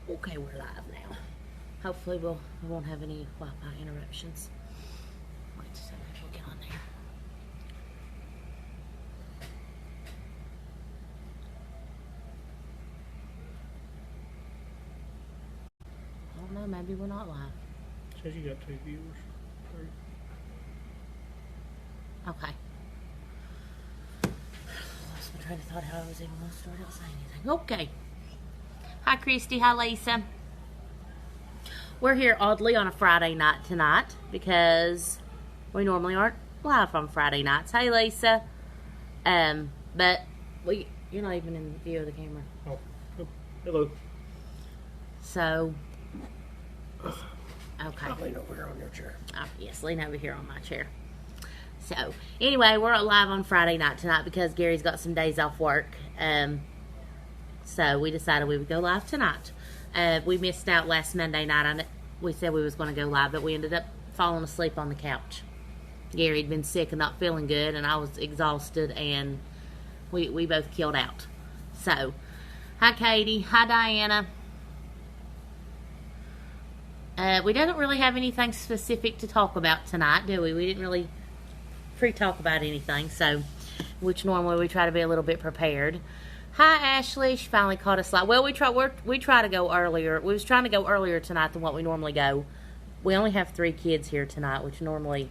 Okay, we're live now. Hopefully we won't have any Wi-Fi interruptions. Wait a second, we'll get on there. I don't know, maybe we're not live. Says you got 2 viewers. 3. Okay. Lost my train of thought how I was even going to start out saying anything. Okay. Hi, Christy. Hi, Lisa. We're here oddly on a Friday night tonight because we normally aren't live on Friday nights. Hey, Lisa. But you're not even in view of the camera. Oh, hello. So, okay. I'll lean over here on your chair. Yes, lean over here on my chair. So, anyway, we're live on Friday night tonight because Gary's got some days off work. So we decided we would go live tonight. We missed out last Monday night. We said we was going to go live, but we ended up falling asleep on the couch. Gary had been sick and not feeling good, and I was exhausted, and we both killed out. So, hi Katie. Hi Diana. We don't really have anything specific to talk about tonight, do we? We didn't really pre-talk about anything, so which normally we try to be a little bit prepared. Hi Ashley, she finally caught us live. Well, we try to go earlier. We was trying to go earlier tonight than what we normally go. We only have 3 kids here tonight, which normally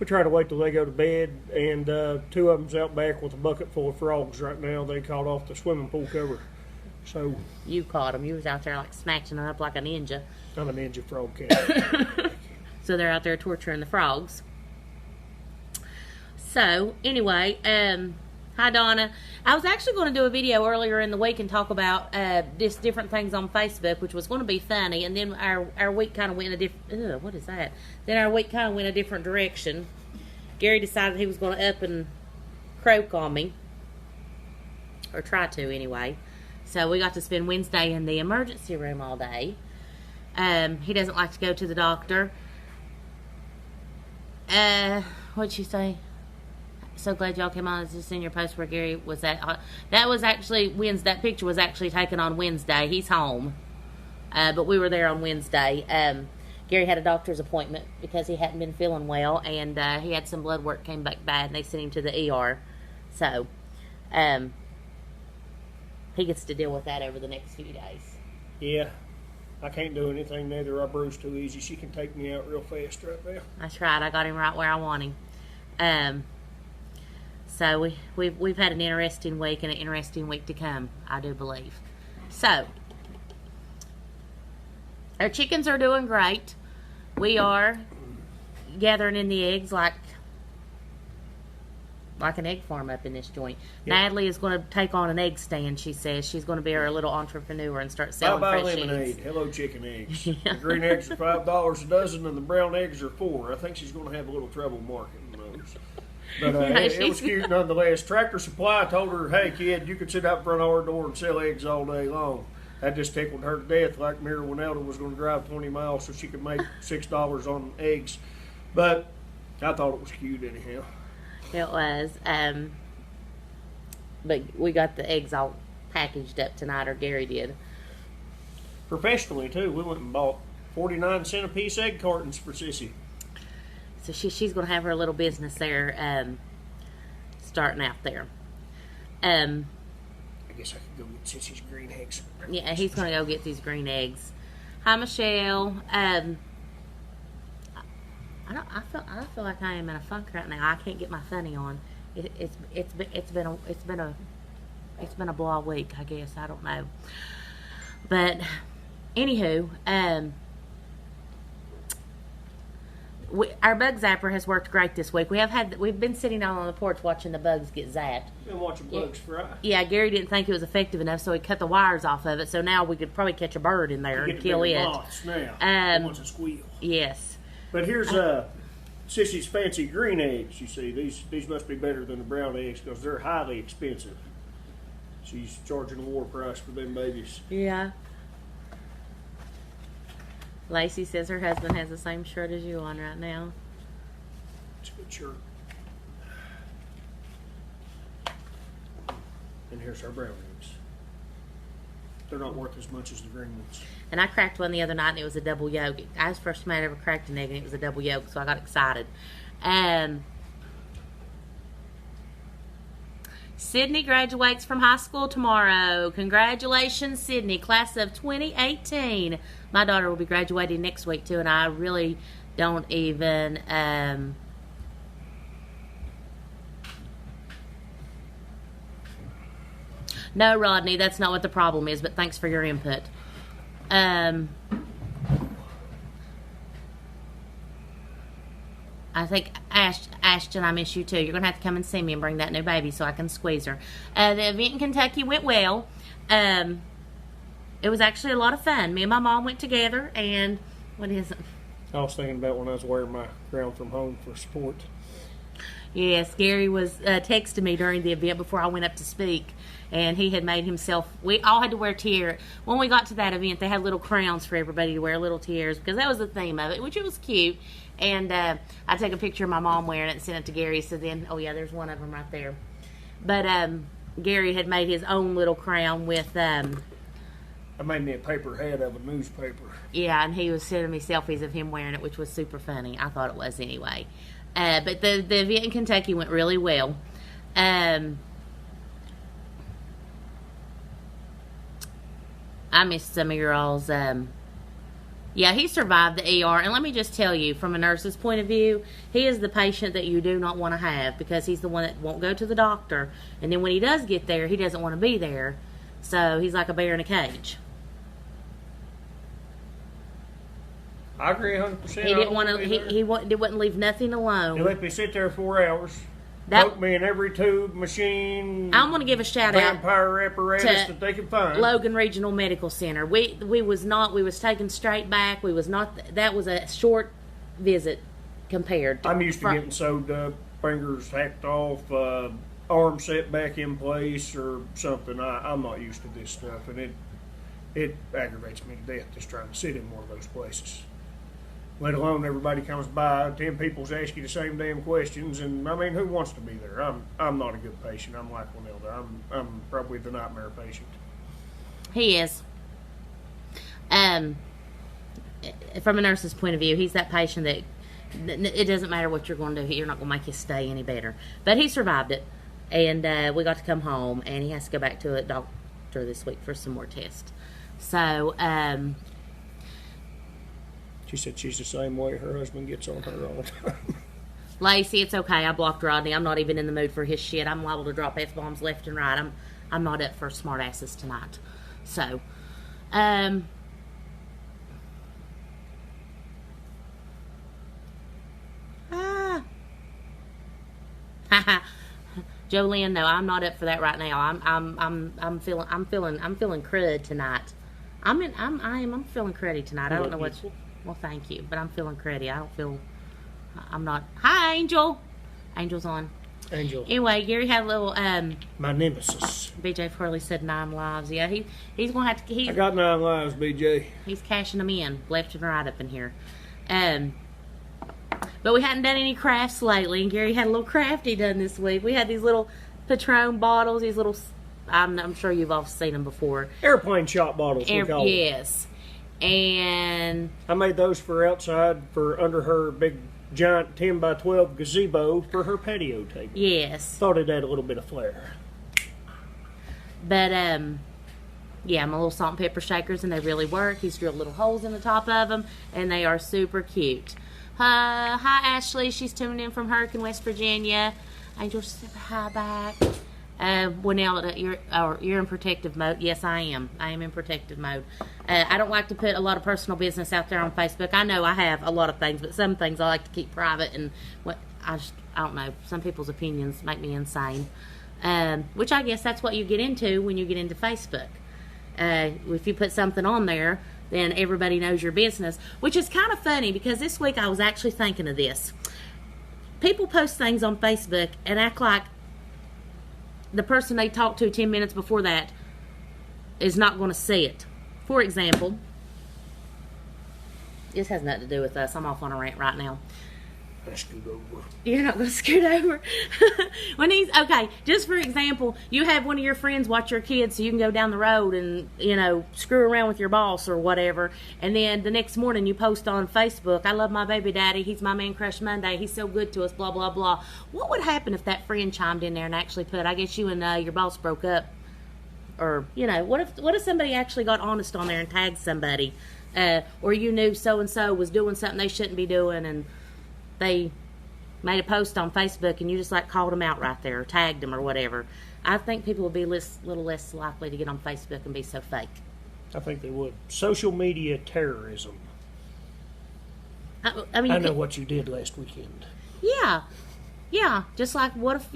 We try to wait till they go to bed, and 2 of them's out back with a bucket full of frogs right now. They caught off the swimming pool cover. So you caught them. You was out there like snatching them up like a ninja. I'm a ninja frog cat. So they're out there torturing the frogs. So anyway, hi Donna. I was actually going to do a video earlier in the week and talk about just different things on Facebook, which was going to be funny, and then our week kind of went in a different. What is that? Then our week kind of went a different direction. Gary decided he was going to up and croak on me, or try to anyway. So we got to spend Wednesday in the emergency room all day. He doesn't like to go to the doctor. What'd she say? So glad y'all came on. Is this in your post where Gary was at? That was actually Wednesday. That picture was actually taken on Wednesday. He's home. But we were there on Wednesday. Gary had a doctor's appointment because he hadn't been feeling well, and he had some blood work came back bad, and they sent him to the ER. So, he gets to deal with that over the next few days. Yeah. I can't do anything neither. I bruise too easy. She can take me out real fast right now. That's right. I got him right where I want him. So we've had an interesting week and an interesting week to come, I do believe. So, our chickens are doing great. We are gathering in the eggs like an egg farm up in this joint. Yep. Natalie is going to take on an egg stand, she says. She's going to be our little entrepreneur and start selling fresh lemonade. eggs. Hello, chicken eggs. The green eggs are $5 a dozen, and the brown eggs are $4. I think she's going to have a little trouble marketing those. But it was cute nonetheless. Tractor Supply told her, hey, kid, you could sit out in front of our door and sell eggs all day long. That just tickled her to death, like Mira Winelda was going to drive 20 miles so she could make $6 on eggs. But I thought it was cute anyhow. It was. But we got the eggs all packaged up tonight, or Gary did. Professionally, too. We went and bought 49-cent a piece egg cartons for Sissy. So she's going to have her little business there, starting out there. I guess I could go get Sissy's green eggs. Yeah, he's going to go get these green eggs. Hi, Michelle. I feel like I am in a funk right now. I can't get my funny on. It's been a blah week, I guess. I don't know. But anywho, our bug zapper has worked great this week. We've been sitting down on the porch watching the bugs get zapped. Been watching bugs fry. Yeah, Gary didn't think it was effective enough, so he cut the wires off of it. So now we could probably catch a bird in there and kill it. Now. He wants a squeal. Yes. But here's Sissy's fancy green eggs. You see, these must be better than the brown eggs because they're highly expensive. She's charging a war price for them babies. Yeah. Lacey says her husband has the same shirt as you on right now. It's a good shirt. And here's our brown eggs. they're not worth as much as the green ones. And I cracked one the other night, and it was a double yolk. I was the first time I ever cracked an egg, and it was a double yolk, so I got excited. Sydney graduates from high school tomorrow. Congratulations, Sydney, class of 2018. My daughter will be graduating next week, too, and I really don't even... No, Rodney, that's not what the problem is, but thanks for your input. I think, Ashton, I miss you too. You're going to have to come and see me and bring that new baby so I can squeeze her. The event in Kentucky went well. It was actually a lot of fun. Me and my mom went together, and what is it? I was thinking about when I was wearing my Ground from Home for sport. Yes, Gary was texting me during the event before I went up to speak, and he had made himself, we all had to wear tiara. When we got to that event, they had little crowns for everybody to wear, little tiaras, because that was the theme of it, which it was cute. And I took a picture of my mom wearing it and sent it to Gary, so then, oh yeah, there's one of them right there. But Gary had made his own little crown with... I made me a paper head of a newspaper. Yeah, and he was sending me selfies of him wearing it, which was super funny. I thought it was anyway. But the event in Kentucky went really well. I missed some of your all's... yeah, he survived the ER. And let me just tell you, from a nurse's point of view, he is the patient that you do not want to have, because he's the one that won't go to the doctor. And then when he does get there, he doesn't want to be there. So he's like a bear in a cage. I agree 100%. He didn't want to. He wouldn't leave nothing alone. He let me sit there 4 hours. Poke me in every tube, machine. I'm going to give a shout vampire apparatus that they could find. Logan Regional Medical Center. We was taken straight back. We was not. That was a short visit compared. I'm used to getting sewed up, fingers hacked off, arm set back in place or something. I'm not used to this stuff, and it aggravates me to death just trying to sit in one of those places. Let alone everybody comes by, 10 people's ask you the same damn questions, and I mean, who wants to be there? I'm not a good patient. I'm like one elder. I'm probably the nightmare patient. He is. From a nurse's point of view, he's that patient that it doesn't matter what you're going to do. You're not going to make his stay any better. But he survived it, and we got to come home, and he has to go back to a doctor this week for some more tests. So, she said she's the same way. Her husband gets on her all the time. Lacey, it's okay. I blocked Rodney. I'm not even in the mood for his shit. I'm liable to drop F-bombs left and right. I'm not up for smart asses tonight. So, Jolene, no, I'm not up for that right now. I'm feeling crud tonight. I'm feeling cruddy tonight. I don't know what's. Well, thank you, but I'm feeling cruddy. I'm not. Hi, Angel. Angel's on. Angel. Anyway, Gary had a little. My nemesis. BJ Furley said 9 lives. Yeah, he's gonna have to. I got 9 lives, BJ. He's cashing them in left and right up in here. But we hadn't done any crafts lately, and Gary had a little craft he done this week. We had these little Patron bottles, these little. I'm sure you've all seen them before. Airplane shot bottles. We call them. Yes. And I made those for outside for under her big giant 10 by 12 gazebo for her patio table. Yes. Thought it had a little bit of flair. But yeah, my little salt and pepper shakers, and they really work. He's drilled little holes in the top of them, and they are super cute. Hi Ashley, she's tuning in from Hurricane, West Virginia. Angel said hi back. Winnell, you're in protective mode. Yes, I am. I am in protective mode. I don't like to put a lot of personal business out there on Facebook. I know I have a lot of things, but some things I like to keep private. And I don't know. Some people's opinions make me insane. Which I guess that's what you get into when you get into Facebook. If you put something on there, then everybody knows your business. Which is kind of funny, because this week I was actually thinking of this. People post things on Facebook and act like the person they talked to 10 minutes before that is not going to see it. For example, this has nothing to do with us. I'm off on a rant right now. I scoot over. You're not going to scoot over. When he's okay, just for example, you have one of your friends watch your kids so you can go down the road and, screw around with your boss or whatever. And then the next morning you post on Facebook, I love my baby daddy. He's my man crush Monday. He's so good to us, blah, blah, blah. What would happen if that friend chimed in there and actually put, I guess you and your boss broke up? Or, what if somebody actually got honest on there and tagged somebody? Or you knew so-and-so was doing something they shouldn't be doing and they made a post on Facebook and you just called them out right there or tagged them or whatever. I think people would be a little less likely to get on Facebook and be so fake. I think they would. Social media terrorism. I mean, I know what you did last weekend. Yeah. Just like what if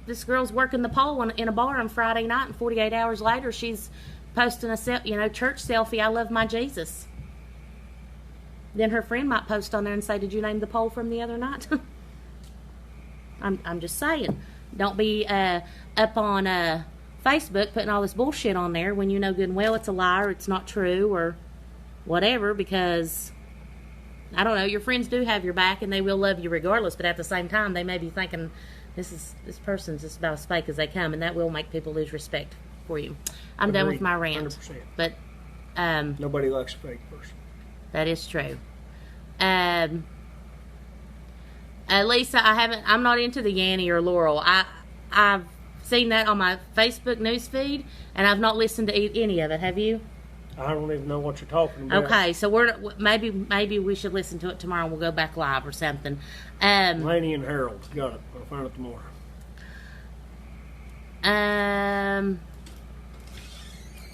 this girl's working the pole in a bar on Friday night and 48 hours later she's posting a church selfie, I love my Jesus. Then her friend might post on there and say, did you name the poll from the other night? I'm just saying. Don't be up on Facebook putting all this bullshit on there when you know good and well it's a lie or it's not true or whatever, because, I don't know, your friends do have your back and they will love you regardless, but at the same time they may be thinking, this person's just about as fake as they come, and that will make people lose respect for you. I'm Agreed. done with my rant. 100%. But nobody likes a fake person. That is true. Lisa, I'm not into the Yanny or Laurel. I've seen that on my Facebook news feed, and I've not listened to any of it. Have you? I don't even know what you're talking about. Okay, so maybe we should listen to it tomorrow and we'll go back live or something. Laney and Harold. Got it. I'll find it tomorrow.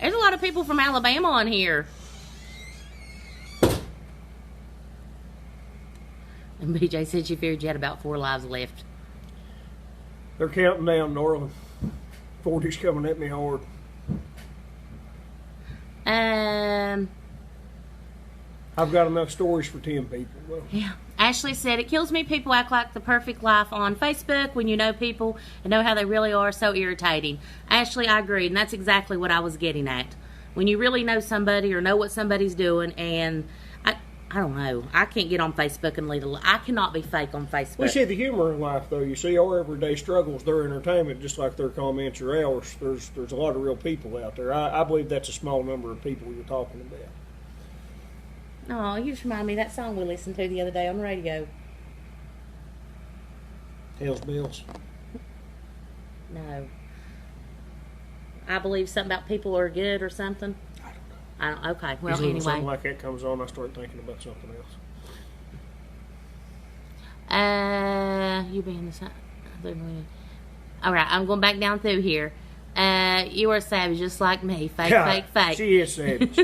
There's a lot of people from Alabama on here. And BJ said she feared you had about 4 lives left. They're counting down, Norland. 40's coming at me hard. I've got enough stories for 10 people. Well, yeah. Ashley said, it kills me people act like the perfect life on Facebook when you know people and know how they really are. So irritating. Ashley, I agree, and that's exactly what I was getting at. When you really know somebody or know what somebody's doing, and I don't know. I can't get on Facebook and lead I cannot be fake on Facebook. We see the humor in life, though. You see our everyday struggles, their entertainment, just like their comments or ours. There's a lot of real people out there. I believe that's a small number of people you're talking about. Oh, you just remind me of that song we listened to the other day on the radio. Hells Bells. No. I believe something about people are good or something. I don't know. Okay. Well, usually anyway. when something like that comes on, I start thinking about something else. You being the all right, I'm going back down through here. You are a savage just like me. Fake. She is savage.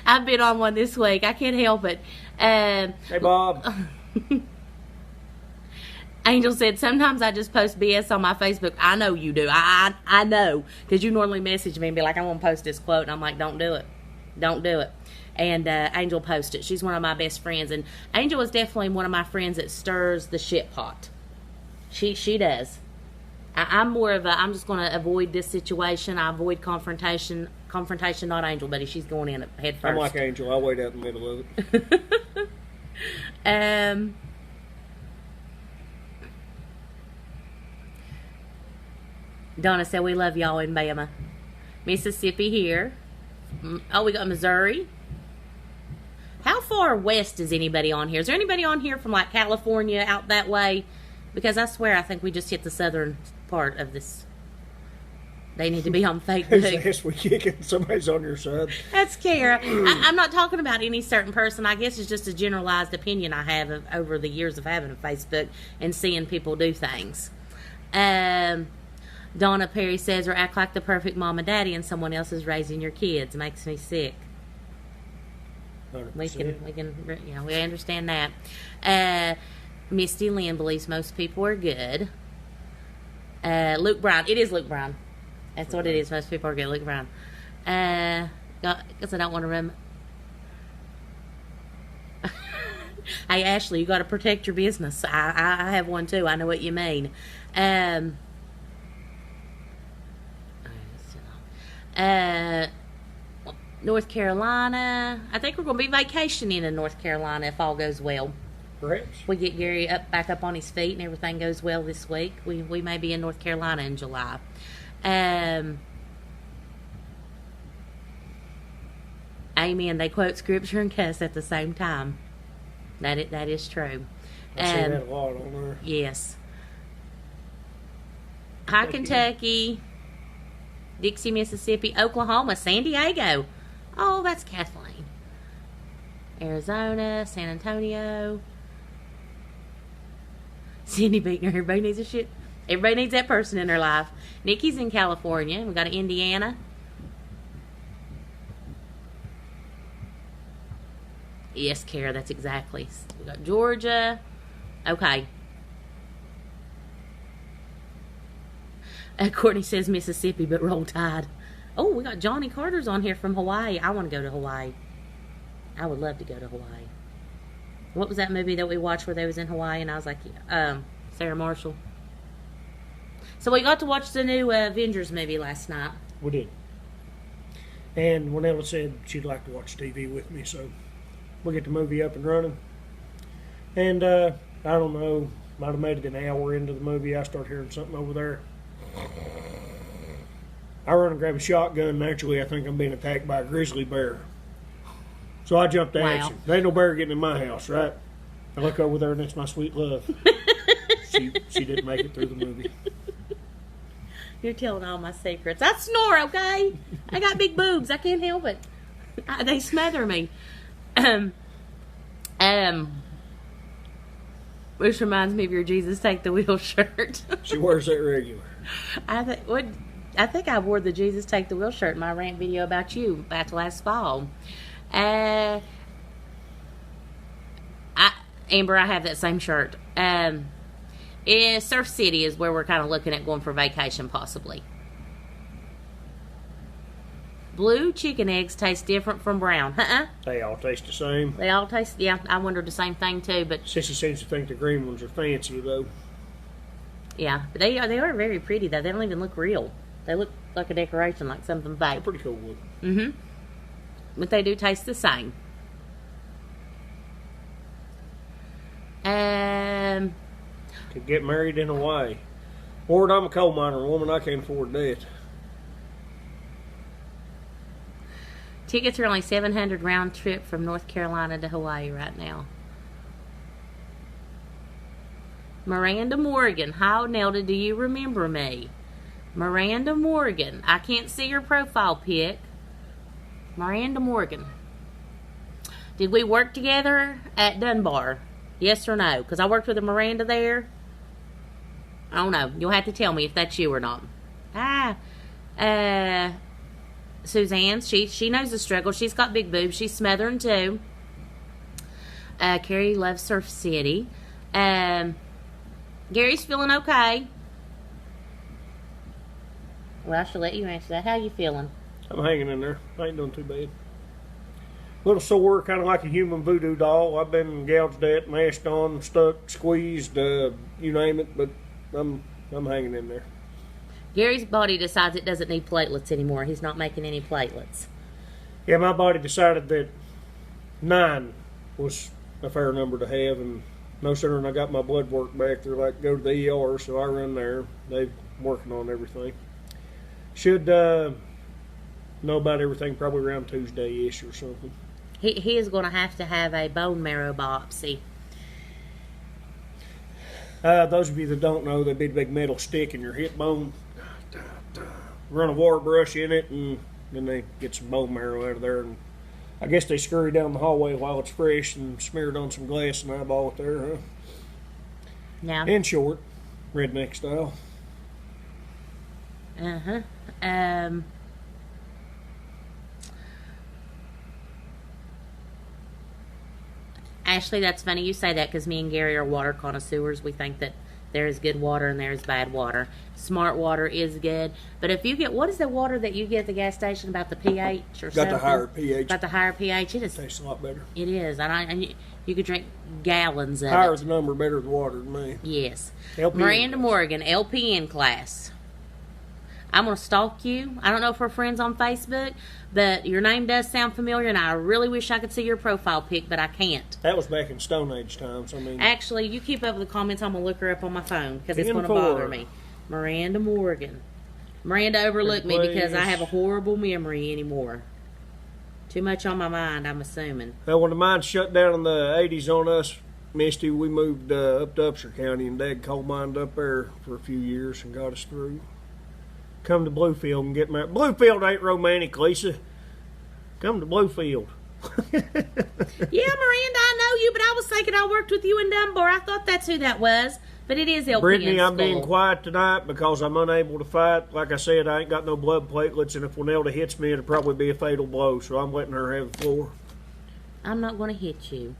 I've been on one this week. I can't help it. Hey, Bob. Angel said, sometimes I just post BS on my Facebook. I know you do. I know. Because you normally message me and be like, I'm going to post this quote. And I'm like, don't do it. Don't do it. And Angel posted. She's one of my best friends. And Angel is definitely one of my friends that stirs the shit pot. She does. I'm more of I'm just going to avoid this situation. I avoid confrontation. Confrontation, not Angel, buddy. She's going in head first. I'm like Angel. I'll wait out in the middle of it. Donna said, we love y'all in Bama. Mississippi here. Oh, we got Missouri. How far west is anybody on here? Is there anybody on here from like California out that way? Because I swear I think we just hit the southern part of this. They need to be on Facebook. Yes, we kicking. Somebody's on your side. That's Kara. I'm not talking about any certain person. I guess it's just a generalized opinion I have over the years of having a Facebook and seeing people do things. Donna Perry says, or act like the perfect mom and daddy and someone else is raising your kids. Makes me sick. 100%. We understand that. Misty Lynn believes most people are good. Luke Brown. It is Luke Brown. That's what it is. Most people are good. Luke Brown. Because I don't want to remember. Hey, Ashley, you got to protect your business. I have one too. I know what you mean. North Carolina. I think we're going to be vacationing in North Carolina if all goes well. Perhaps. We get Gary back up on his feet and everything goes well this week. We may be in North Carolina in July. Amen. They quote scripture and cuss at the same time. That is true. I see that a lot on there. Yes. Hi, Kentucky, Dixie, Mississippi, Oklahoma, San Diego. Oh, that's Kathleen. Arizona, San Antonio. Cindy Beekner. Everybody needs a shit. Everybody needs that person in their life. Nikki's in California. We got Indiana. Yes, Kara, that's exactly. We got Georgia. Okay. Courtney says Mississippi, but roll tide. Oh, we got Johnny Carter's on here from Hawaii. I want to go to Hawaii. I would love to go to Hawaii. What was that movie that we watched where they was in Hawaii? And I was like, Sarah Marshall. So we got to watch the new Avengers movie last night. We did. And Winella said she'd like to watch TV with me, so we'll get the movie up and running. And I don't know, might have made it an hour into the movie. I start hearing something over there. I run and grab a shotgun, and actually I think I'm being attacked by a grizzly bear. So I jumped to action. There ain't no bear getting in my house, right? I look over there, and that's my sweet love. She didn't make it through the movie. You're telling all my secrets. I snore, okay? I got big boobs. I can't help it. They smother me. Which reminds me of your Jesus Take the Wheel shirt. She wears that regular. I think I wore the Jesus Take the Wheel shirt in my rant video about you back last fall. Amber, I have that same shirt. Surf City is where we're kind of looking at going for vacation, possibly. Blue chicken eggs taste different from brown. They all taste the same. They all taste, yeah, I wondered the same thing too, but... Sissy seems to think the green ones are fancy, though. Yeah, but they are very pretty, though. They don't even look real. They look like a decoration, like something fake. They're pretty cool looking. Mm-hmm. But they do taste the same. Could get married in Hawaii. Lord, I'm a coal miner, woman. I can't afford that. Tickets are only $700 round trip from North Carolina to Hawaii right now. Miranda Morgan. How, Nelda, do you remember me? Miranda Morgan. I can't see your profile pic. Miranda Morgan. Did we work together at Dunbar? Yes or no? Because I worked with a Miranda there. I don't know. You'll have to tell me if that's you or not. Suzanne, she knows the struggle. She's got big boobs. She's smothering too. Carrie loves Surf City. Gary's feeling okay. Well, I should let you answer that. How you feeling? I'm hanging in there. I ain't doing too bad. A little sore, kind of like a human voodoo doll. I've been gouged at, mashed on, stuck, squeezed, you name it, but I'm hanging in there. Gary's body decides it doesn't need platelets anymore. He's not making any platelets. Yeah, my body decided that 9 was a fair number to have, and no sooner than I got my blood work back, they're like, go to the ER, so I run there. They're working on everything. Should know about everything probably around Tuesday-ish or something. He is going to have a bone marrow biopsy. Those of you that don't know, there'd be a big metal stick in your hip bone. Run a water brush in it, and then they get some bone marrow out of there. And I guess they scurry down the hallway while it's fresh and smear it on some glass and eyeball it there, huh? Yeah. In short, redneck style. Uh-huh. Ashley, that's funny you say that because me and Gary are water connoisseurs. We think that there is good water and there is bad water. Smart water is good. But if you get, what is the water that you get at the gas station about the pH or something? Got the higher pH. Got the higher pH. It is. Tastes a lot better. It is. And you could drink gallons of higher it. the number, better the water than me. Yes. LPN Miranda class. Morgan, LPN class. I'm going to stalk you. I don't know if we're friends on Facebook, but your name does sound familiar, and I really wish I could see your profile pic, but I can't. That was back in Stone Age times. I mean, actually, you keep up with the comments. I'm going to look her up on my phone because it's going to bother me. Miranda Morgan. Miranda overlooked me because I have a horrible memory anymore. Too much on my mind, I'm assuming. Well, when the mine shut down in the 80s on us, Misty, we moved up to Upshur County, and Dad coal mined up there for a few years and got us through. Come to Bluefield and get married. Bluefield ain't romantic, Lisa. Come to Bluefield. Yeah, Miranda, I know you, but I was thinking I worked with you in Dunbar. I thought that's who that was, but it is LPN Brittany, I'm school. being quiet tonight because I'm unable to fight. Like I said, I ain't got no blood platelets, and if Winelda hits me, it'll probably be a fatal blow, so I'm letting her have the floor. I'm not going to hit you.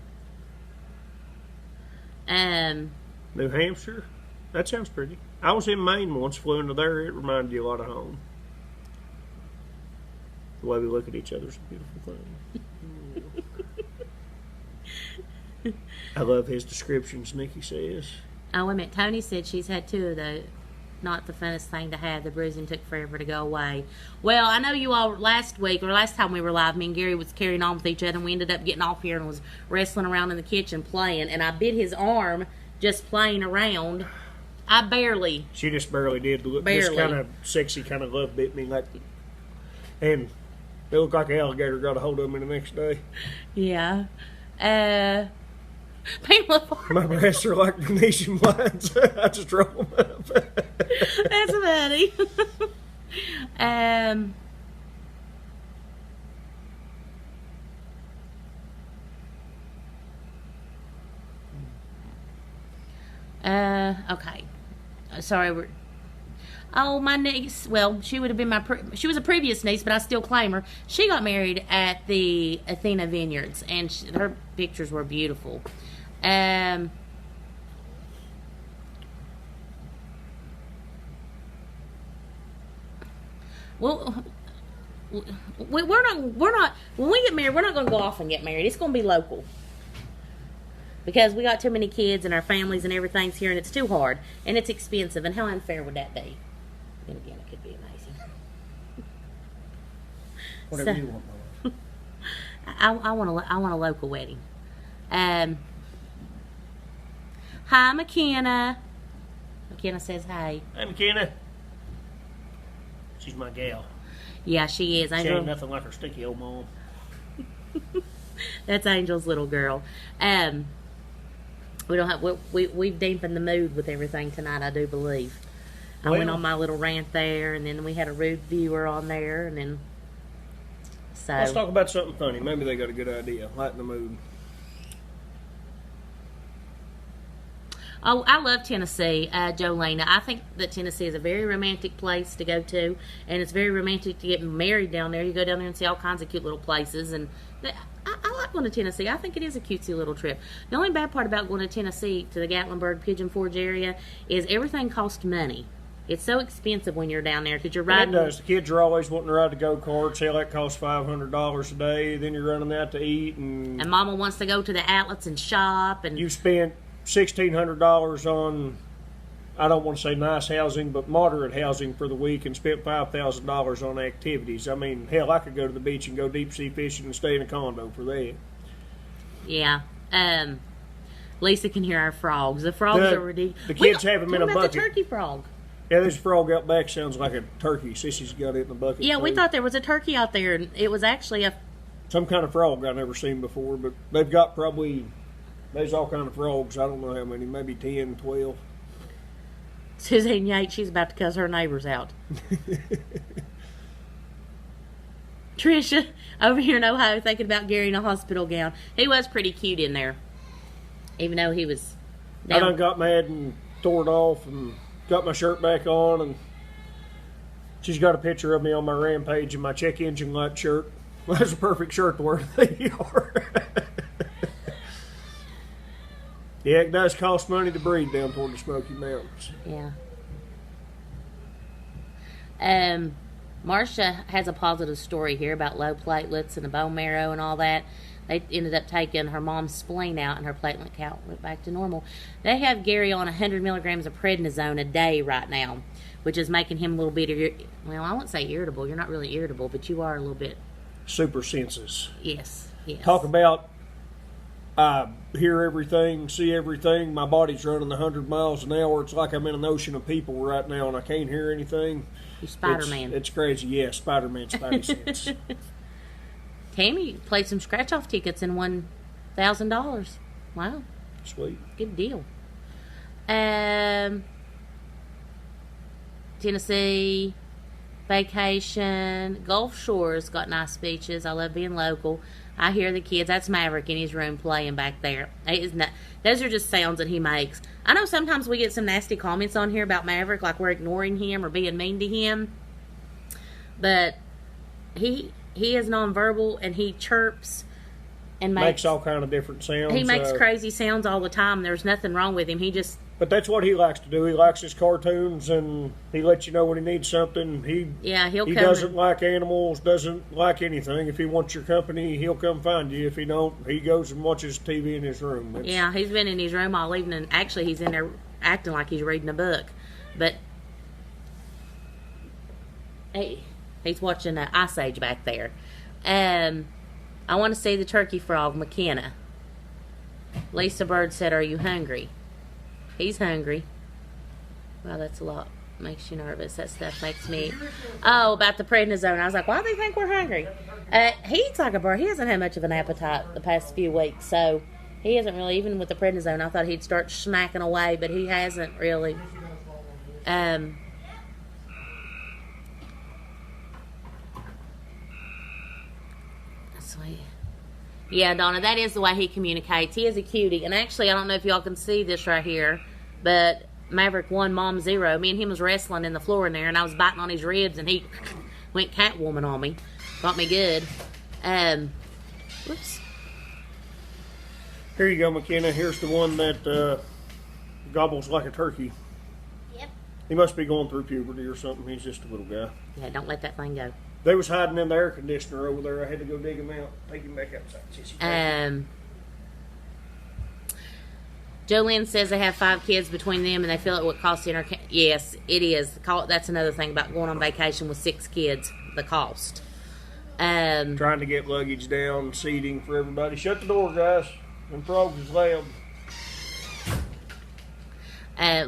New Hampshire? That sounds pretty. I was in Maine once, flew into there. It reminded you a lot of home. The way we look at each other is a beautiful thing. I love his descriptions, Nikki says. Oh, wait a minute. Tony said she's had two of those. Not the funnest thing to have. The bruising took forever to go away. Well, I know you all last week, or last time we were live, me and Gary was carrying on with each other, and we ended up getting off here and was wrestling around in the kitchen playing, and I bit his arm just playing around. I barely. She just barely did. This kind of sexy kind of love bit me. And it looked like an alligator got a hold of me the next day. Yeah. Pamela Farmer. My breasts are like Venetian blinds. I just roll them up. That's funny. Okay. Sorry, my niece. Well, she would have been she was a previous niece, but I still claim her. She got married at the Athena Vineyards, and her pictures were beautiful. Well, we're not. When we get married, we're not going to go off and get married. It's going to be local. Because we got too many kids and our families and everything's here, and it's too hard and it's expensive. And how unfair would that be? Then again, it could be amazing. Whatever you want, Mama. I want a local wedding. Hi, McKenna. McKenna says hi. Hey, McKenna. She's my gal. Yeah, she is. She ain't nothing like her sticky old mom. That's Angel's little girl. We don't have. We've dampened the mood with everything tonight, I do believe. I went on my little rant there, and then we had a rude viewer on there, and then. So let's talk about something funny. Maybe they got a good idea. Lighten the mood. Oh, I love Tennessee, Jolena. I think that Tennessee is a very romantic place to go to, and it's very romantic to get married down there. You go down there and see all kinds of cute little places, and I like going to Tennessee. I think it is a cutesy little trip. The only bad part about going to Tennessee, to the Gatlinburg, Pigeon Forge area, is everything costs money. It's so expensive when you're down there because you're riding. It does. The kids are always wanting to ride the go-karts. Hell, that costs $500 a day. Then you're running out to eat. And Mama wants to go to the outlets and shop. And you spent $1,600 on, I don't want to say nice housing, but moderate housing for the week, and spent $5,000 on activities. I mean, hell, I could go to the beach and go deep-sea fishing and stay in a condo for that. Yeah. Lisa can hear our frogs. The frogs are ridiculous. The kids have them in a bucket. The turkey frog. Yeah, there's a frog out back. Sounds like a turkey. Sissy's got it in the bucket. Yeah, we thought there was a turkey out there, and it was actually some kind of frog I've never seen before, but they've got there's all kind of frogs. I don't know how many, maybe 10, 12. Suzanne Yates, she's about to cuss her neighbors out. Trisha, over here in Ohio, thinking about Gary in a hospital gown. He was pretty cute in there, even though he was down. I done got mad and tore it off and got my shirt back on, and she's got a picture of me on my Rampage in my check engine light shirt. Well, that's a perfect shirt to wear to the ER. Yeah, it does cost money to breed down toward the Smoky Mountains. Yeah. Marcia has a positive story here about low platelets and the bone marrow and all that. They ended up taking her mom's spleen out, and her platelet count went back to normal. They have Gary on 100 milligrams of prednisone a day right now, which is making him a little bit, well, I won't say irritable. You're not really irritable, but you are a little bit. Super senses. Yes, yes. Talk about, I hear everything, see everything. My body's running 100 miles an hour. It's like I'm in an ocean of people right now, and I can't hear anything. You're Spider-Man. It's crazy. Yeah, Spider-Man, Spidey sense. Tammy played some scratch-off tickets and won $1,000. Wow. Sweet. Good deal. Tennessee, vacation, Gulf Shores got nice beaches. I love being local. I hear the kids. That's Maverick in his room playing back there. Those are just sounds that he makes. I know sometimes we get some nasty comments on here about Maverick, like we're ignoring him or being mean to him. But he is nonverbal, and he chirps and makes all kind of different sounds. He makes crazy sounds all the time. There's nothing wrong with him. But that's what he likes to do. He likes his cartoons, and he lets you know when he needs something. He doesn't like animals, doesn't like anything. If he wants your company, he'll come find you. If he don't, he goes and watches TV in his room. He's been in his room all evening, and actually he's in there acting like he's reading a book. But he's watching Ice Age back there. I want to see the turkey frog, McKenna. Lisa Bird said, "Are you hungry?" He's hungry. Wow, that's a lot. Makes you nervous. That stuff makes me... Oh, about the prednisone. I was like, why do they think we're hungry? He eats like a bird. He hasn't had much of an appetite the past few weeks, so he hasn't really, even with the prednisone, I thought he'd start smacking away, but he hasn't really. Sweet. Yeah, Donna, that is the way he communicates. He is a cutie. And actually, I don't know if y'all can see this right here, but Maverick won Mom 0. Me and him was wrestling in the floor in there, and I was biting on his ribs, and he went Catwoman on me. Got me good. Whoops. Here you go, McKenna. Here's the one that gobbles like a turkey. Yep. He must be going through puberty or something. He's just a little guy. Yeah, don't let that thing go. They was hiding in the air conditioner over there. I had to go dig him out, take him back outside. Jolynn says they have 5 kids between them, and they feel it would cost Yes, it is. That's another thing about going on vacation with 6 kids. The cost. Trying to get luggage down, seating for everybody. Shut the door, guys. Them frogs is loud.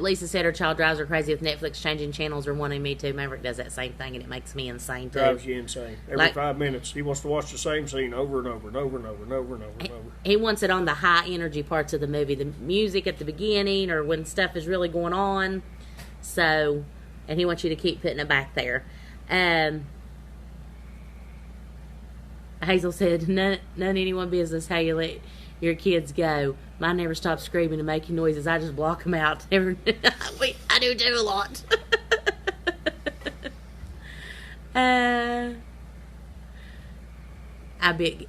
Lisa said her child drives her crazy with Netflix changing channels or wanting me to. Maverick does that same thing, and it makes me insane too. Drives you insane. Every 5 minutes, he wants to watch the same scene over and over and over and over and over and over and over. He wants it on the high energy parts of the movie, the music at the beginning or when stuff is really going on. So, and he wants you to keep putting it back there. Hazel said, none anyone business how you let your kids go. Mine never stop screaming and making noises. I just block them out. I do too a lot. I bit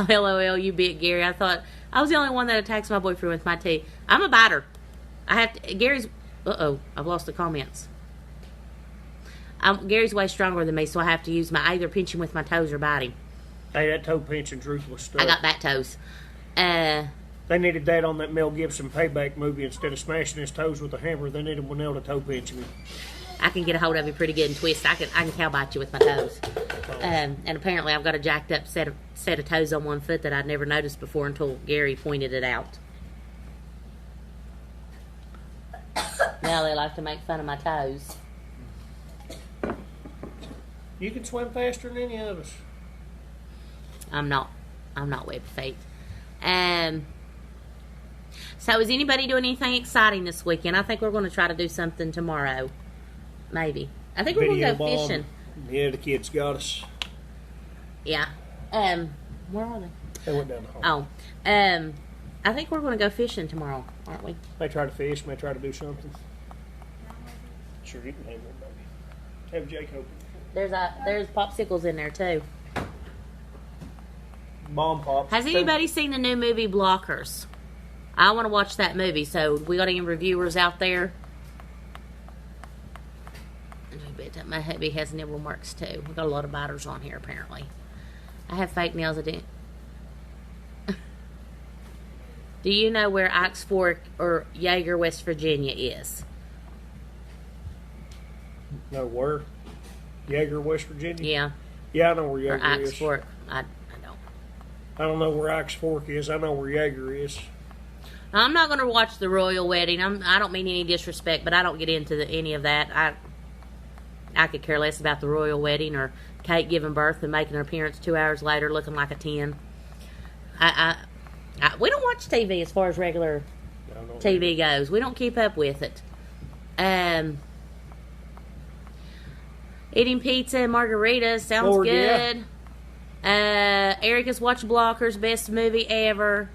LOL. You bit Gary. I thought I was the only one that attacks my boyfriend with my teeth. I'm a biter. I have to. Gary's. I've lost the comments. Gary's way stronger than me, so I have to use my either pinch him with my toes or bite him. Hey, that toe pinching's ruthless stuff. I got back toes. They needed that on that Mel Gibson Payback movie. Instead of smashing his toes with a hammer, they needed Winona toe pinching him. I can get a hold of you pretty good and twist. I can cow bite you with my toes. And apparently I've got a jacked up set of toes on one foot that I'd never noticed before until Gary pointed it out. Now they like to make fun of my toes. You can swim faster than any of us. I'm not web feet. So is anybody doing anything exciting this weekend? I think we're going to try to do something tomorrow. Maybe. I think we're going to go fishing. Yeah, the kids got us. Yeah. Where are they? They went down the hall. Oh. I think we're going to go fishing tomorrow, aren't we? May try to fish, may try to do something. Sure, you can handle it, baby. Have Jake open. There's popsicles in there too. Bomb pops. Has anybody seen the new movie Blockers? I want to watch that movie, so we got any reviewers out there? My hubby has nibble marks too. We got a lot of biters on here apparently. I have fake nails. I didn't. Do you know where Ox Fork or Yeager, West Virginia is? No, where? Yeager, West Virginia? Yeah. Yeah, I know where Or Yeager Ox is. Fork. I don't. I don't know where Ox Fork is. I know where Yeager is. I'm not going to watch the royal wedding. I don't mean any disrespect, but I don't get into any of that. I could care less about the royal wedding or Kate giving birth and making her appearance 2 hours later looking like a 10. We don't watch TV as far as regular TV goes. We don't keep up with it. Eating pizza and margaritas sounds Lord, good. Yeah. Erica's watched Blockers, best movie ever.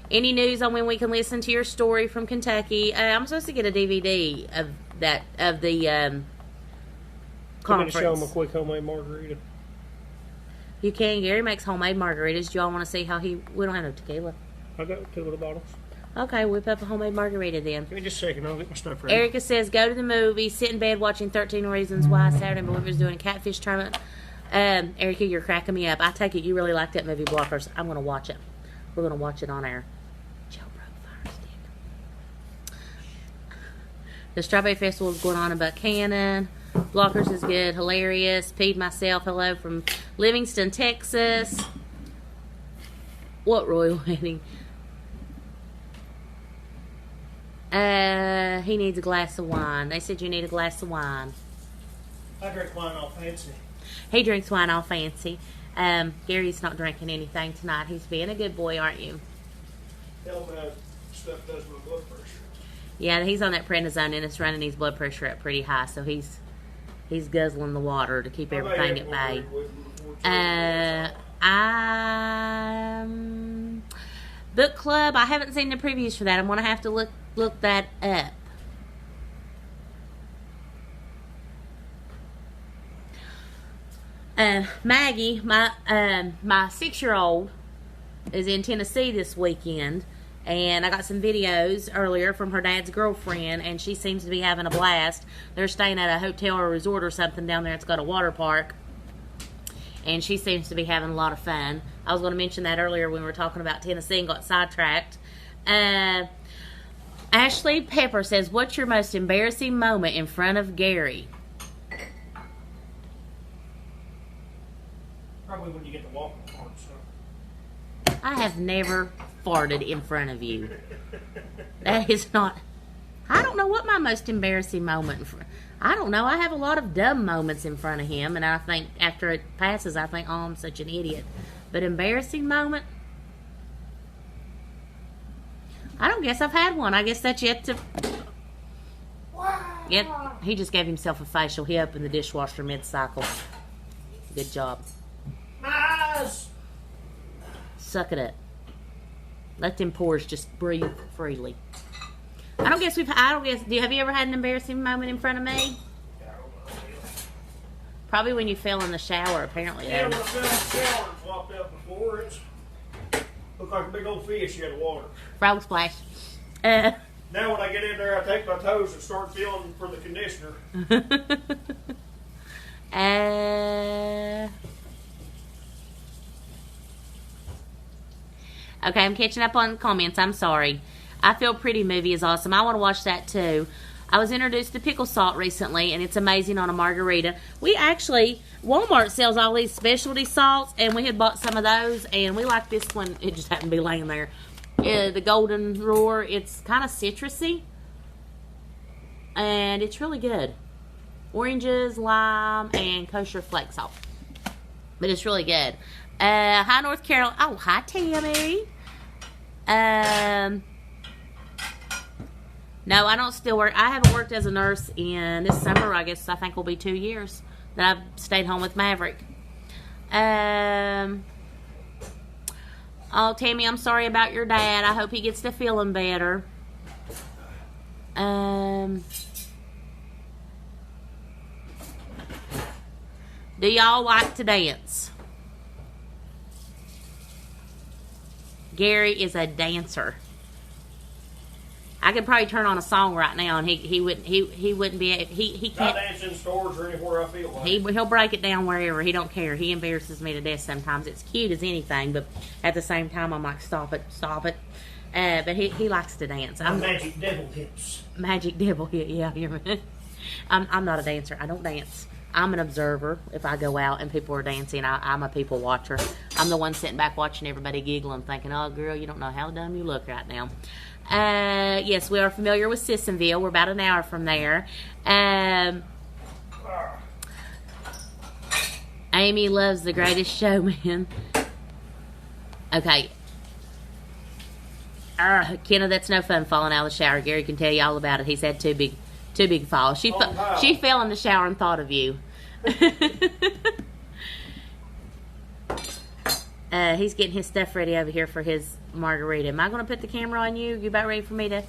Any news on when we can listen to your story from Kentucky? I'm supposed to get a DVD of the conference. I'm going to show them a quick homemade margarita. You can. Gary makes homemade margaritas. Do y'all want to see how we don't have no tequila. I got 2 little bottles. Okay, whip up a homemade margarita then. Give me just a second. I'll get my stuff ready. Erica says, go to the movie, sit in bed watching 13 Reasons Why. Saturday Believers doing a catfish tournament. Erica, you're cracking me up. I take it you really like that movie, Blockers. I'm going to watch it. We're going to watch it on our Jailbroke Fire Stick. The Strawberry Festival is going on in Buchanan. Blockers is good, hilarious. Peed myself. Hello from Livingston, Texas. What royal wedding? He needs a glass of wine. They said you need a glass of wine. I drink wine all fancy. He drinks wine all fancy. Gary's not drinking anything tonight. He's being a good boy, aren't you? Tell me stuff does my blood pressure. Yeah, he's on that prednisone and it's running his blood pressure up pretty high, so he's guzzling the water to keep everything at bay. Book club. I haven't seen the previews for that. I'm gonna have to look that up. Maggie, my 6-year-old, is in Tennessee this weekend, and I got some videos earlier from her dad's girlfriend, and she seems to be having a blast. They're staying at a hotel or resort or something down there. It's got a water park, and she seems to be having a lot of fun. I was going to mention that earlier when we were talking about Tennessee and got sidetracked. Ashley Pepper says, what's your most embarrassing moment in front of Gary? Probably when you get to walk in the park, so. I have never farted in front of you. That is not... I don't know what my most embarrassing moment... I don't know. I have a lot of dumb moments in front of him, and I think after it passes, I think, oh, I'm such an idiot. But embarrassing moment? I don't guess I've had one. I guess that's yet to... Yep, he just gave himself a facial. He opened the dishwasher mid-cycle. Good job. Nice! Suck it up. Let them pores just breathe freely. Have you ever had an embarrassing moment in front of me? Probably when you fell in the shower, apparently. Yeah, when I fell in the shower and flopped out before, it looked like a big old fish out of water. Frog splash. Now when I get in there, I take my toes and start feeling for the conditioner. Okay, I'm catching up on comments. I'm sorry. I Feel Pretty movie is awesome. I want to watch that too. I was introduced to pickle salt recently, and it's amazing on a margarita. Walmart sells all these specialty salts, and we had bought some of those, and we like this one. It just happened to be laying there. The Golden Roar. It's kind of citrusy, and it's really good. Oranges, lime, and kosher flake salt. But it's really good. Hi, North Carolina. Oh, hi, Tammy. No, I don't still work. I haven't worked as a nurse in this summer. I think will be 2 years that I've stayed home with Maverick. Oh, Tammy, I'm sorry about your dad. I hope he gets to feeling better. Do y'all like to dance? Gary is a dancer. I could probably turn on a song right now, and he wouldn't be he Not can't. dance in stores or anywhere I feel like. He'll break it down wherever. He don't care. He embarrasses me to death sometimes. It's cute as anything, but at the same time, I'm like, stop it. But he likes to dance. I'm Magic devil hips. Magic devil hit. Yeah, I'm not a dancer. I don't dance. I'm an observer. If I go out and people are dancing, I'm a people watcher. I'm the one sitting back watching everybody giggling, thinking, "Oh, girl, you don't know how dumb you look right now." Yes, we are familiar with Sissonville. We're about an hour from there. Amy loves The Greatest Showman. Okay. Kenna, that's no fun falling out of the shower. Gary can tell you all about it. He's had two big falls. She fell in the shower and thought of you. He's getting his stuff ready over here for his margarita. Am I going to put the camera on you? You about ready for me to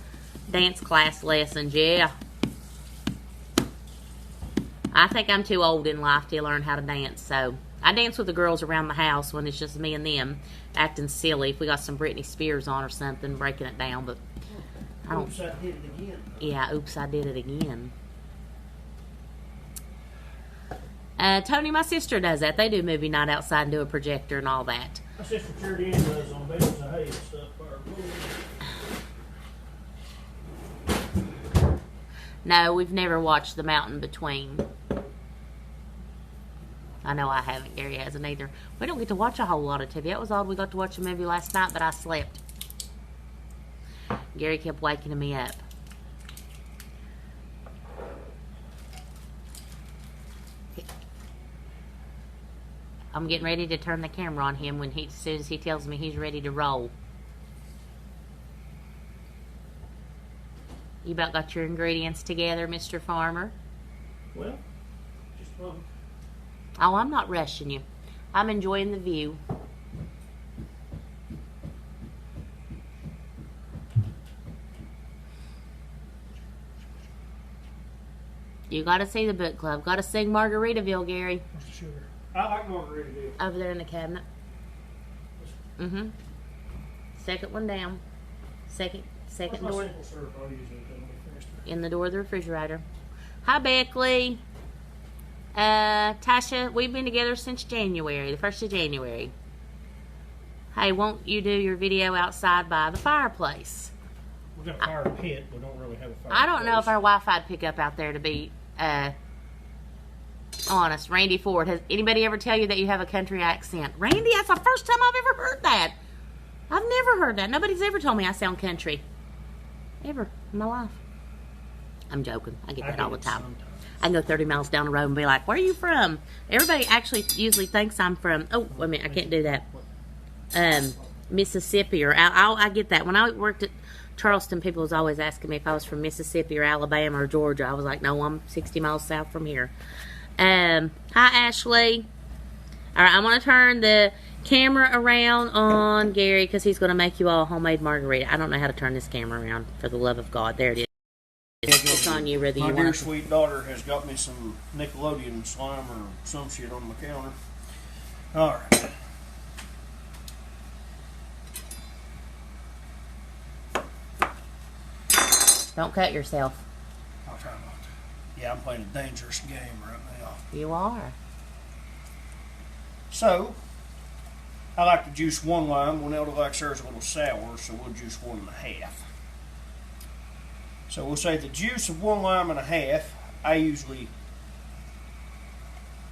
dance class lessons? Yeah. I think I'm too old in life to learn how to dance, so I dance with the girls around the house when it's just me and them acting silly. If we got some Britney Spears on or something, breaking it down, but I don't. Oops, I did it again. Yeah, oops, I did it again. Tony, my sister, does that. They do movie night outside and do a projector and all that. My sister Charity Ann does on bales of hay and stuff. No, we've never watched The Mountain Between. I know I haven't. Gary hasn't either. We don't get to watch a whole lot of TV. That was odd. We got to watch a movie last night, but I slept. Gary kept waking me up. I'm getting ready to turn the camera on him as soon as he tells me he's ready to roll. You about got your ingredients together, Mr. Farmer? Well, just fun. Oh, I'm not rushing you. I'm enjoying the view. You got to see the book club. Got to sing Margaritaville, Gary. Where's the sugar? I like Margaritaville. Over there in the cabinet. Mm-hmm. Second one down. Second door. Simple syrup? I'll use it. That'll be faster. In the door of the refrigerator. Hi, Beckley. Tasha, we've been together since January, the 1st of January. Hey, won't you do your video outside by the fireplace? We've got a fire pit. We don't really have a fire. I don't know if our Wi-Fi'd pick up out there, to be honest. Randy Ford, has anybody ever tell you that you have a country accent? Randy, that's the first time I've ever heard that. I've never heard that. Nobody's ever told me I sound country. Ever in my life. I'm joking. I get that all the time. Sometimes. I can go 30 miles down the road and be like, where are you from? Everybody actually usually thinks I'm from, oh, wait a minute, I can't do that. Mississippi or, I get that. When I worked at Charleston, people was always asking me if I was from Mississippi or Alabama or Georgia. I was like, no, I'm 60 miles south from here. Hi, Ashley. All right, I'm going to turn the camera around on Gary because he's going to make you all a homemade margarita. I don't know how to turn this camera around, for the love of God. There it is. It's on you whether you My want dear to. sweet daughter has got me some Nickelodeon slime or some shit on the counter. All right. Don't cut yourself. I'll try not to. Yeah, I'm playing a dangerous game right now. You are. So, I like to juice one lime. Winelda likes hers a little sour, so we'll juice 1.5. So we'll say the juice of 1.5 limes. I usually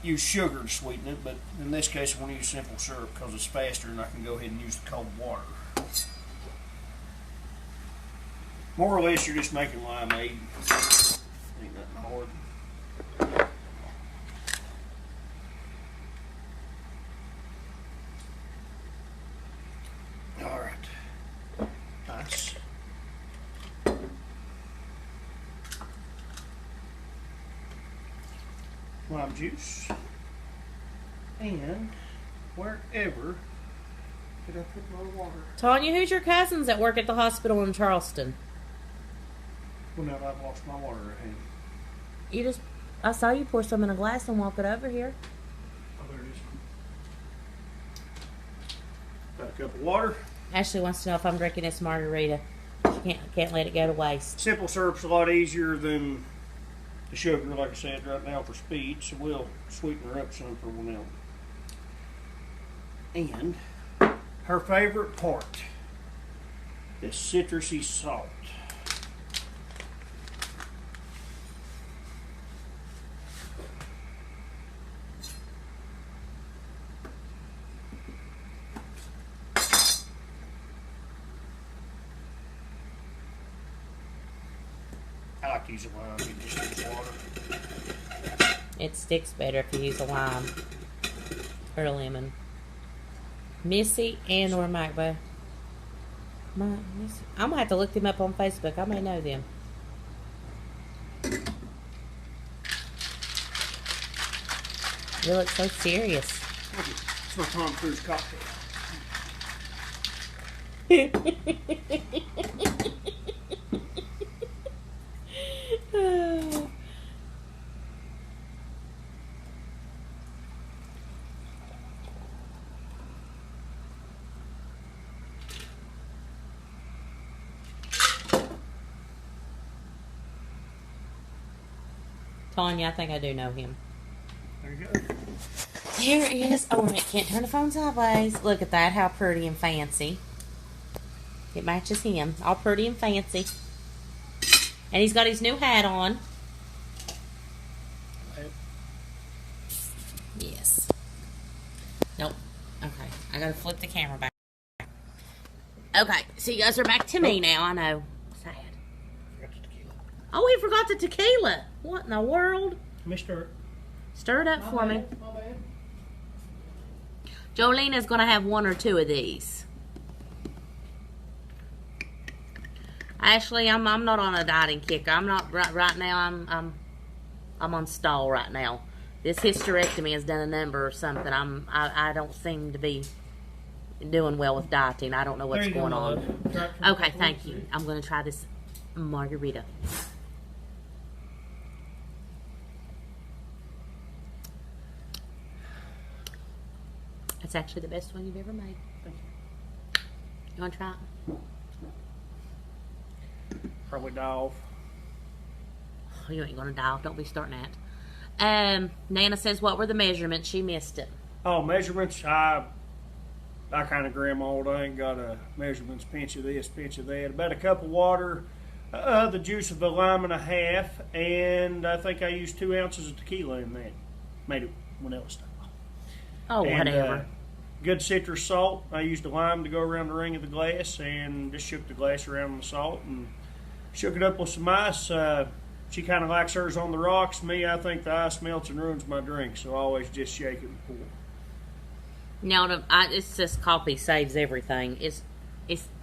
use sugar to sweeten it, but in this case I want to use simple syrup because it's faster and I can go ahead and use the cold water. More or less you're just making limeade. Ain't nothing hard. Alright. Nice. Lime juice. And wherever did I put my water? Tanya, who's your cousins that work at the hospital in Charleston? Well, now I've lost my water at hand. I saw you pour some in a glass and walk it over here. Oh, there it is. Got a cup of water. Ashley wants to know if I'm drinking this margarita. Can't let it go to waste. Simple syrup's a lot easier than the sugar, like I said, right now for speed, so we'll sweeten her up some for one else. And her favorite part, this citrusy salt. I like to use a lime in just water. It sticks better if you use a lime or a lemon. Missy and or Macbo. Missy. I'm gonna have to look them up on Facebook. I may know them. You look so serious. It's my Tom Cruise cocktail. Tanya, I think I do know him. There you go. Here is. Oh, wait, can't turn the phone sideways. Look at that, how pretty and fancy. It matches him, all pretty and fancy. And he's got his new hat on. Yes. Nope. Okay, I gotta flip the camera back. Okay, so you guys are back to me now. I know. Sad. Oh, we forgot the tequila. What in the world? Mr. Stir it up for me. Jolina's gonna have one or two of these. Actually, I'm not on a dieting kick. I'm not right now. I'm on stall right now. This hysterectomy has done a number or something. I don't seem to be doing well with dieting. I don't know what's going on. Okay, thank you. I'm gonna try this margarita. It's actually the best one you've ever made. Thank you. You want to try it? Probably die off. Oh, you ain't going to die off. Don't be starting that. Nana says, what were the measurements? She missed it. Oh, measurements. I kind of grandma. I ain't got a measurements. Pinch of this, pinch of that. About a cup of water, the juice of a lime and a half, and I think I used 2 ounces of tequila in that. Made it vanilla style. Oh, and, whatever. Good citrus salt. I used a lime to go around the ring of the glass and just shook the glass around with the salt and shook it up with some ice. She kind of likes hers on the rocks. Me, I think the ice melts and ruins my drink, so I always just shake it and pour. No, it's just coffee saves everything.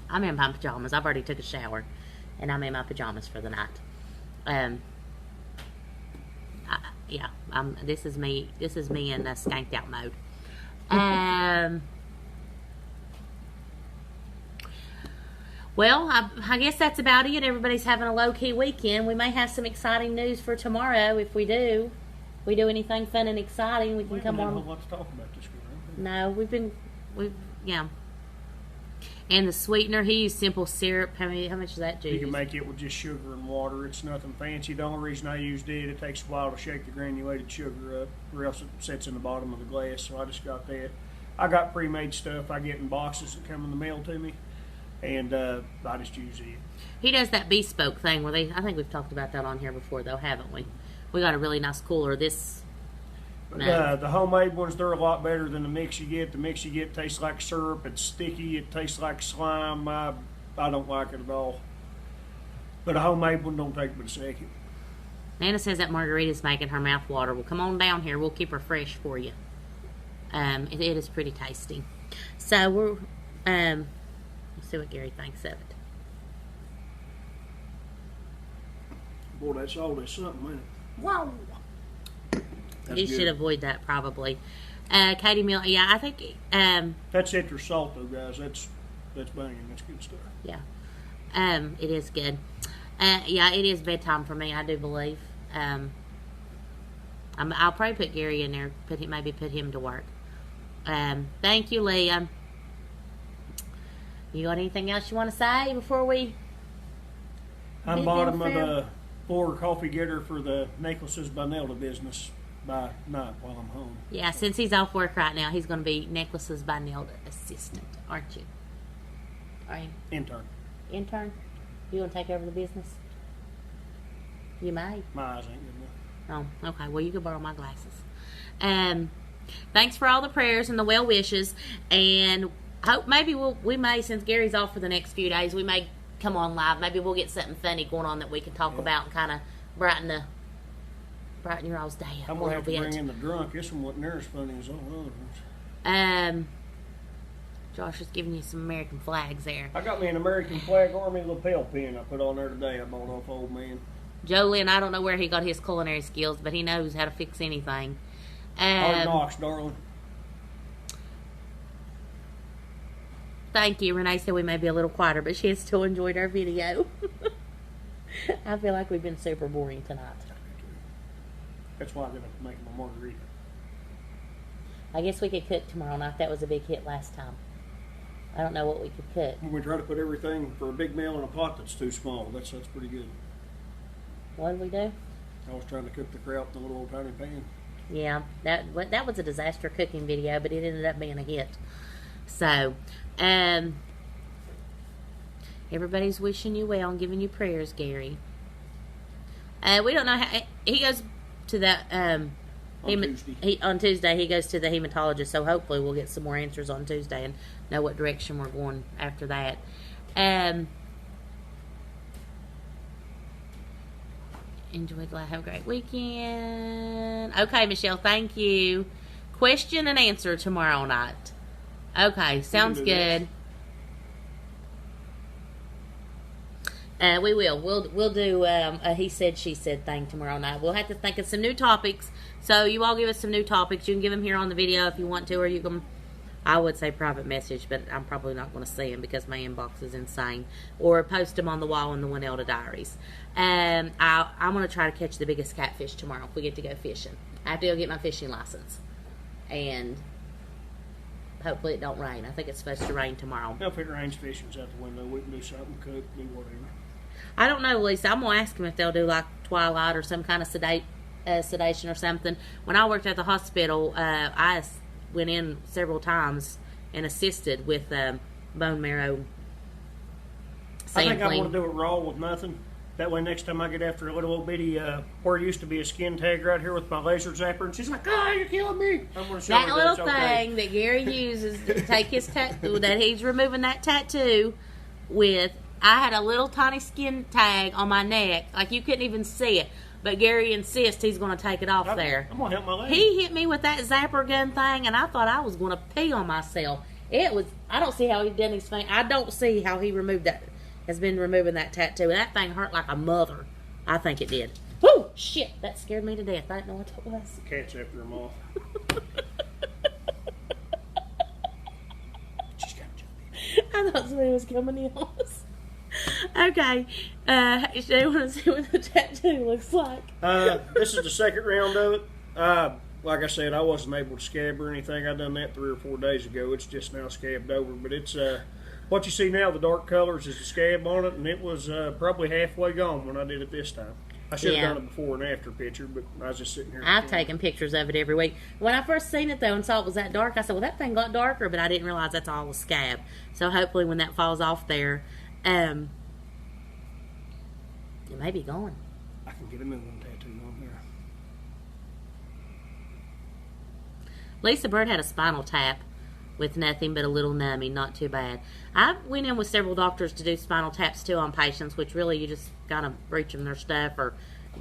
I'm in my pajamas. I've already took a shower, and I'm in my pajamas for the night. This is me in skanked out mode. Well, I guess that's about it. Everybody's having a low-key weekend. We may have some exciting news for tomorrow. If we do anything fun and exciting, we can come on. We don't have a lot to talk about this week. No, yeah. And the sweetener, he used simple syrup. How much is that juice? You can make it with just sugar and water. It's nothing fancy. The only reason I used it takes a while to shake the granulated sugar up, or else it sits in the bottom of the glass. So I just got that. I got pre-made stuff I get in boxes that come in the mail to me, and I just use it. He does that bespoke thing where I think we've talked about that on here before, though, haven't we? We got a really nice cooler. The homemade ones, they're a lot better than the mix you get. The mix you get tastes like syrup. It's sticky. It tastes like slime. I don't like it at all. But a homemade one don't take but a second. Nana says that margarita's making her mouth water. Well, come on down here. We'll keep her fresh for you. It is pretty tasty. So we're let's see what Gary thinks of it. Boy, that's all there's something in it. Whoa. That's You good. should avoid that probably. Katie Mill, yeah, I think That's citrus salt though, guys. That's banging. That's good stuff. yeah. It is good. Yeah, it is bedtime for me, I do believe. I'll probably put Gary in there, maybe put him to work. Thank you, Leah. You got anything else you want to say before we I'm bottom of the floor coffee getter for the Necklaces by Nelda business by night while I'm home. Yeah, since he's off work right now, he's going to be Necklaces by Nelda assistant, aren't you? Are you? Intern. Intern? You going to take over the business? You may. My eyes ain't good enough. Oh, okay. Well, you can borrow my glasses. Thanks for all the prayers and the well wishes, and hope maybe we may, since Gary's off for the next few days, we may come on live. Maybe we'll get something funny going on that we can talk about and kind of brighten your all's day up I'm a gonna little have to bit. bring in the drunk. This one wasn't near as funny as all the other ones. Josh is giving you some American flags there. I got me an American flag army lapel pin I put on there today. I bought off old man. Jolene, I don't know where he got his culinary skills, but he knows how to fix anything. Hard knocks, darling. Thank you. Renee said we may be a little quieter, but she has still enjoyed our video. I feel like we've been super boring tonight. That's why I'm going to make my margarita. I guess we could cook tomorrow night. That was a big hit last time. I don't know what we could cook. We try to put everything for a big meal in a pot that's too small. That's pretty good. What did we do? I was trying to cook the kraut in a little old tiny pan. Yeah, that was a disaster cooking video, but it ended up being a hit. So, everybody's wishing you well and giving you prayers, Gary. We don't know how he goes to that On Tuesday. On Tuesday he goes to the hematologist, so hopefully we'll get some more answers on Tuesday and know what direction we're going after that. Enjoyed life. Have a great weekend. Okay, Michelle, thank you. Question and answer tomorrow night. Okay, sounds good. We will. We'll do a he said, she said thing tomorrow night. We'll have to think of some new topics. So you all give us some new topics. You can give them here on the video if you want to, or you can, I would say private message, but I'm probably not going to see them because my inbox is insane. Or post them on the wall in the Winelda Diaries. I'm going to try to catch the biggest catfish tomorrow if we get to go fishing. I have to go get my fishing license. And hopefully it don't rain. I think it's supposed to rain tomorrow. If it rains, fishing's out the window. We can do something, cook, do whatever. I don't know, Lisa. I'm going to ask them if they'll do like twilight or some kind of sedation or something. When I worked at the hospital, I went in several times and assisted with bone marrow sampling. I think I want to do it raw with nothing. That way next time I get after a little old bitty, where used to be a skin tag right here with my laser zapper, and she's like, "Ah, you're killing me." I'm going to show that her little that's thing okay. that Gary uses to take his tattoo, that he's removing that tattoo with. I had a little tiny skin tag on my neck, like you couldn't even see it. But Gary insists he's going to take it off there. I'm going to help my lady. He hit me with that zapper gun thing, and I thought I was going to pee on myself. It was. I don't see how he done his thing. I don't see how he removed that. Has been removing that tattoo, and that thing hurt like a mother. I think it did. Whoo! Shit! That scared me to death. I didn't know what that was. The cat's after her moth. She's got jumpy. I thought somebody was coming in on us. Okay. They want to see what the tattoo looks like. This is the second round of it. Like I said, I wasn't able to scab or anything. I done that 3 or 4 days ago. It's just now scabbed over. But it's what you see now, the dark colors, is the scab on it, and it was probably halfway gone when I did it this time. I should have done it before and after picture, but I was just sitting here. I've taken pictures of it every week. When I first seen it, though, and saw it was that dark, I said, well, that thing got darker, but I didn't realize that's all a scab. So hopefully when that falls off there, it may be gone. I can get a moving tattoo on there. Lisa Bird had a spinal tap with nothing but a little numbing, not too bad. I went in with several doctors to do spinal taps too on patients, which really you just kind of breach them their stuff or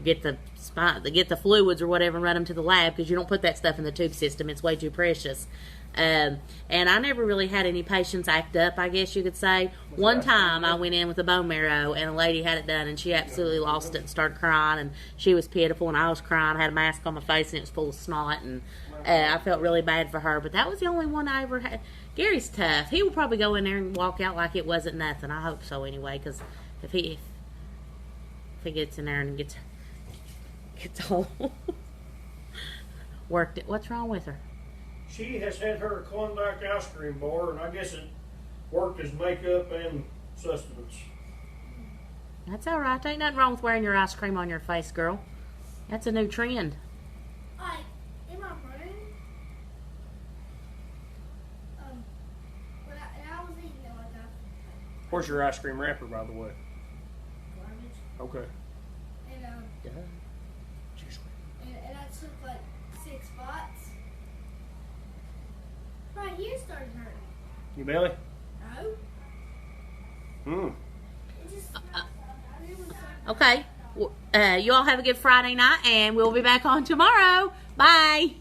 get the fluids or whatever and run them to the lab because you don't put that stuff in the tube system. It's way too precious. And I never really had any patients act up, I guess you could say. One time I went in with a bone marrow and a lady had it done and she absolutely lost it and started crying and she was pitiful and I was crying. I had a mask on my face and it was full of snot and I felt really bad for her. But that was the only one I ever had. Gary's tough. He will probably go in there and walk out like it wasn't nothing. I hope so anyway, because if he gets in there and gets all worked it. What's wrong with her? She has had her Klondike ice cream bar, and I guess it worked as makeup and sustenance. That's all right. Ain't nothing wrong with wearing your ice cream on your face, girl. That's a new trend. Like, in my room, when I was eating it, like, Where's your ice cream wrapper, by the way? garbage. Okay. And, and I took, like, 6 spots. Right here started hurting. You belly? No. Hmm. It just, it was so Okay. You all have a good Friday night, and we'll be back on tomorrow. Bye.